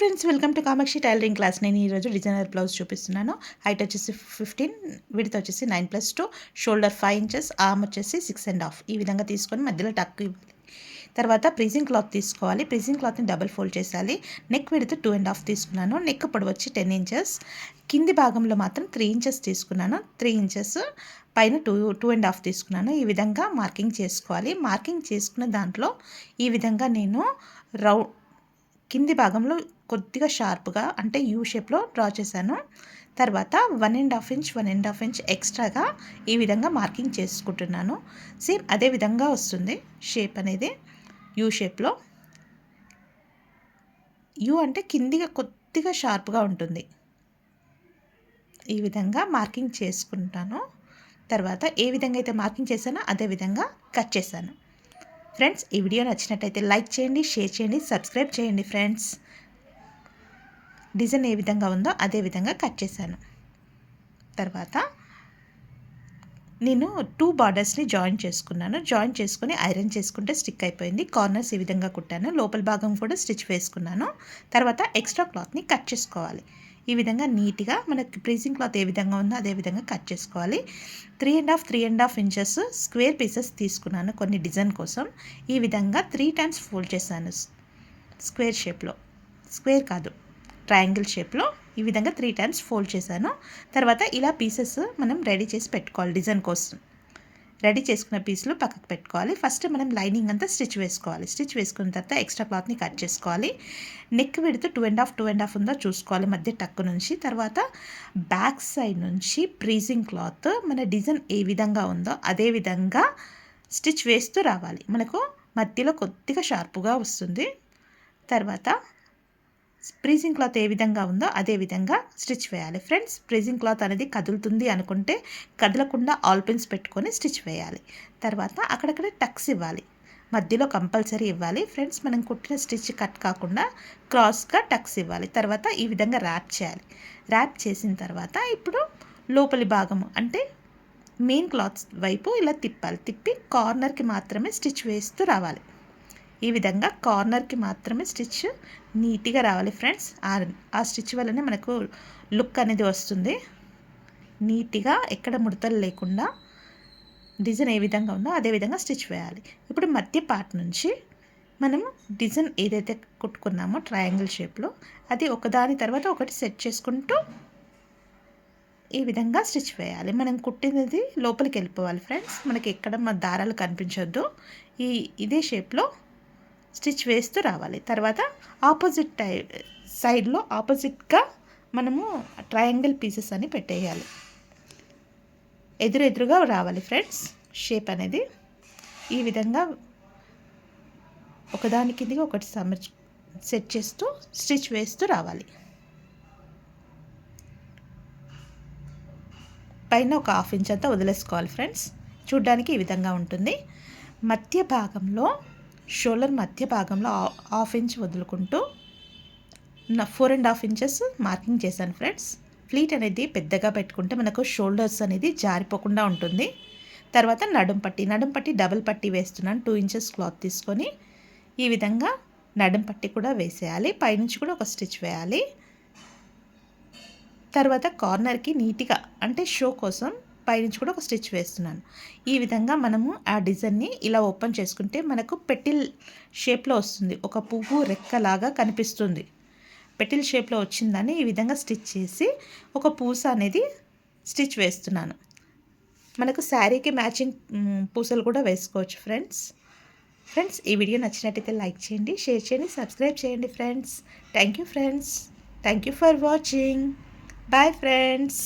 Friends, welcome to Kamakshi tailoring class. నేను ఈరోజు designer blouse చూపిస్తున్నాను. హైట్ వచ్చేసి 15, విడ్త్ వచ్చేసి 9+2, షోల్డర్ 5 ఇంచెస్, ఆర్మ్ వచ్చేసి 6.5. ఈ విధంగా తీసుకొని మధ్యలో టక్ ఇవ్వాలి. తర్వాత ప్రిజింగ్ క్లాత్ తీసుకోవాలి. ప్రిజింగ్ క్లాత్ని డబుల్ ఫోల్డ్ చేయాలి. నెక్ విడ్త్ 2.5 తీసుకున్నాను. నెక్ పొడవు వచ్చి 10 ఇంచెస్. కింది భాగంలో మాత్రం 3 ఇంచెస్ తీసుకున్నాను. 3 ఇంచెస్ పైన 2.5 తీసుకున్నాను. ఈ విధంగా మార్కింగ్ చేసుకోవాలి. మార్కింగ్ చేసుకున్న దాంట్లో ఈ విధంగా నేను కింది భాగంలో కొద్దిగా షార్ప్గా అంటే యూ షేప్లో డ్రా చేశాను. తర్వాత 1.5 ఇంచ్ ఎక్స్ట్రాగా ఈ విధంగా మార్కింగ్ చేసుకుంటున్నాను. సేమ్ అదే విధంగా వస్తుంది షేప్ అనేది యూ షేప్లో. యూ అంటే కిందిగా కొద్దిగా షార్ప్గా ఉంటుంది. ఈ విధంగా మార్కింగ్ చేసుకుంటాను. తర్వాత ఏ విధంగా అయితే మార్కింగ్ చేశానో అదే విధంగా కట్ చేశాను. ఫ్రెండ్స్, ఈ వీడియో నచ్చినట్టయితే లైక్ చేయండి, షేర్ చేయండి, సబ్స్క్రైబ్ చేయండి. ఫ్రెండ్స్, డిజైన్ ఏ విధంగా ఉందో అదే విధంగా కట్ చేశాను. తర్వాత నేను 2 బార్డర్స్ని జాయిన్ చేసుకున్నాను. జాయిన్ చేసుకుని ఐరన్ చేసుకుంటే స్టిక్ అయిపోయింది. కార్నర్స్ ఈ విధంగా కుట్టాను. లోపల భాగం కూడా స్టిచ్ వేసుకున్నాను. తర్వాత ఎక్స్ట్రా క్లాత్ని కట్ చేసుకోవాలి. ఈ విధంగా నీట్గా మనకి ప్రీజింగ్ క్లాత్ ఏ విధంగా ఉందో అదే విధంగా కట్ చేసుకోవాలి. 3.5 ఇంచెస్ స్క్వేర్ పీసెస్ తీసుకున్నాను కొన్ని డిజైన్ కోసం. ఈ విధంగా 3 టైమ్స్ ఫోల్డ్ చేశాను. స్క్వేర్ షేప్లో, స్క్వేర్ కాదు ట్రయాంగిల్ షేప్లో ఈ విధంగా 3 టైమ్స్ ఫోల్డ్ చేశాను. తర్వాత ఇలా పీసెస్ మనం రెడీ చేసి పెట్టుకోవాలి. డిజైన్ కోసం రెడీ చేసుకున్న పీసులు పక్కకు పెట్టుకోవాలి. ఫస్ట్ మనం లైనింగ్ అంతా స్టిచ్ వేసుకోవాలి. స్టిచ్ వేసుకున్న తర్వాత ఎక్స్ట్రా క్లాత్ని కట్ చేసుకోవాలి. నెక్ విడ్త్ 2.5 ఉందో చూసుకోవాలి మధ్య టక్కు నుంచి. తర్వాత బ్యాక్ సైడ్ నుంచి ప్రీజింగ్ క్లాత్ మన డిజైన్ ఏ విధంగా ఉందో అదే విధంగా స్టిచ్ వేస్తూ రావాలి. మనకు మధ్యలో కొద్దిగా షార్ప్గా వస్తుంది. తర్వాత ప్రీజింగ్ క్లాత్ ఏ విధంగా ఉందో అదే విధంగా స్టిచ్ వేయాలి. ఫ్రెండ్స్, ప్రీజింగ్ క్లాత్ అనేది కదులుతుంది అనుకుంటే కదలకుండా ఆల్ పిన్స్ పెట్టుకొని స్టిచ్ వేయాలి. తర్వాత అక్కడక్కడ టక్స్ ఇవ్వాలి. మధ్యలో కంపల్సరీ ఇవ్వాలి. ఫ్రెండ్స్, మనం కుట్టిన స్టిచ్ కట్ కాకుండా క్రాస్గా టక్స్ ఇవ్వాలి. తర్వాత ఈ విధంగా ర్యాప్ చేయాలి. ర్యాప్ చేసిన తర్వాత ఇప్పుడు లోపలి భాగము అంటే మెయిన్ క్లాత్ వైపు ఇలా తిప్పాలి. తిప్పి కార్నర్కి మాత్రమే స్టిచ్ వేస్తూ రావాలి. ఈ విధంగా కార్నర్కి మాత్రమే స్టిచ్ నీట్గా రావాలి. ఫ్రెండ్స్, ఆ స్టిచ్ వల్లనే మనకు లుక్ అనేది వస్తుంది. నీట్గా ఎక్కడ ముడతలు లేకుండా డిజైన్ ఏ విధంగా ఉందో అదే విధంగా స్టిచ్ వేయాలి. ఇప్పుడు మధ్య పార్ట్ నుంచి మనము డిజైన్ ఏదైతే కుట్టుకున్నామో ట్రయాంగిల్ షేప్లో అది ఒకదాని తర్వాత ఒకటి సెట్ చేసుకుంటూ ఈ విధంగా స్టిచ్ వేయాలి. మనం కుట్టినది లోపలికి వెళ్ళిపోవాలి. ఫ్రెండ్స్, మనకి ఎక్కడ మన దారాలు కనిపించొద్దు. ఇదే షేప్లో స్టిచ్ వేస్తూ రావాలి. తర్వాత ఆపోజిట్ సైడ్లో ఆపోజిట్గా మనము ట్రయాంగిల్ పీసెస్ అని పెట్టేయాలి. ఎదురుగా రావాలి. ఫ్రెండ్స్, షేప్ అనేది ఈ విధంగా ఒకదాని కిందకి ఒకటి సెట్ చేస్తూ స్టిచ్ వేస్తూ రావాలి. పైన ఒక 1/2 ఇంచ్ అంతా వదిలేసుకోవాలి. ఫ్రెండ్స్, చూడ్డానికి ఈ విధంగా ఉంటుంది. మధ్య భాగంలో షోల్డర్ మధ్య భాగంలో 1/2 ఇంచ్ వదులుకుంటూ 4.5 ఇంచెస్ మార్కింగ్ చేశాను. ఫ్రెండ్స్, ఫ్లీట్ అనేది పెద్దగా పెట్టుకుంటే మనకు షోల్డర్స్ అనేది జారిపోకుండా ఉంటుంది. తర్వాత నడుం పట్టి డబుల్ పట్టి వేస్తున్నాను. 2 ఇంచెస్ క్లాత్ తీసుకొని ఈ విధంగా నడుం పట్టి కూడా వేసేయాలి. పైనుంచి కూడా ఒక స్టిచ్ వేయాలి. తర్వాత కార్నర్కి నీట్గా అంటే షో కోసం పైనుంచి కూడా ఒక స్టిచ్ వేస్తున్నాను. ఈ విధంగా మనము ఆ డిజైన్ని ఇలా ఓపెన్ చేసుకుంటే మనకు పెటిల్ షేప్లో వస్తుంది. ఒక పువ్వు రెక్కలాగా కనిపిస్తుంది. పెటిల్ షేప్లో వచ్చిందని ఈ విధంగా స్టిచ్ చేసి ఒక పూస అనేది స్టిచ్ వేస్తున్నాను. మనకు శారీకి మ్యాచింగ్ పూసలు కూడా వేసుకోవచ్చు. ఫ్రెండ్స్, ఈ వీడియో నచ్చినట్టయితే లైక్ చేయండి, షేర్ చేయండి, సబ్స్క్రైబ్ చేయండి. Friends, thank you. Friends, thank you for watching. Bye friends.